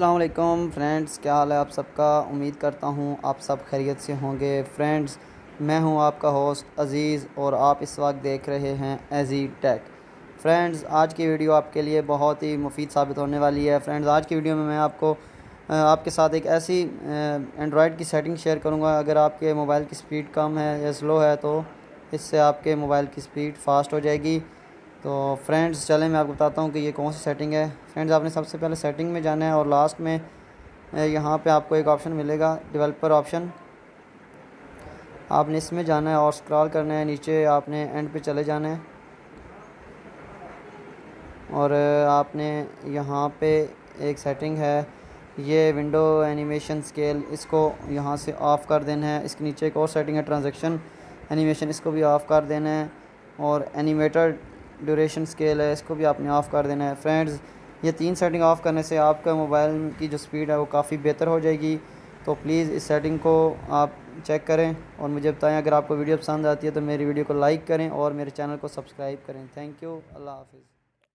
अस्सलाम वालेकुम फ्रेंड्स, क्या हाल है आप सबका। उम्मीद करता हूँ आप सब खैरियत से होंगे। फ्रेंड्स, मैं हूँ आपका होस्ट अज़ीज़ और आप इस वक्त देख रहे हैं एजी टेक। फ्रेंड्स, आज की वीडियो आपके लिए बहुत ही मुफीद साबित होने वाली है। फ्रेंड्स, आज की वीडियो में मैं आपको आपके साथ एक ऐसी एंड्रॉयड की सेटिंग शेयर करूँगा। अगर आपके मोबाइल की स्पीड कम है या स्लो है तो इससे आपके मोबाइल की स्पीड फ़ास्ट हो जाएगी। तो फ्रेंड्स, चलें मैं आपको बताता हूँ कि ये कौन सी सेटिंग है। फ्रेंड्स, आपने सबसे पहले सेटिंग में जाना है और लास्ट में यहाँ पे आपको एक ऑप्शन मिलेगा डेवलपर ऑप्शन। आपने इसमें जाना है और स्क्रॉल करना है नीचे, आपने एंड पे चले जाना है और आपने यहाँ पे एक सेटिंग है, ये विंडो एनिमेशन स्केल, इसको यहाँ से ऑफ़ कर देना है। इसके नीचे एक और सेटिंग है ट्रांजैक्शन एनिमेशन, इसको भी ऑफ़ कर देना है। और एनिमेटेड ड्यूरेशन स्केल है, इसको भी आपने ऑफ़ कर देना है। फ्रेंड्स, ये 3 सेटिंग ऑफ़ करने से आपका मोबाइल की जो स्पीड है वो काफ़ी बेहतर हो जाएगी। तो प्लीज़ इस सेटिंग को आप चेक करें और मुझे बताएं। अगर आपको वीडियो पसंद आती है तो मेरी वीडियो को लाइक करें और मेरे चैनल को सब्सक्राइब करें। Thank you. अल्लाह हाफ़िज़।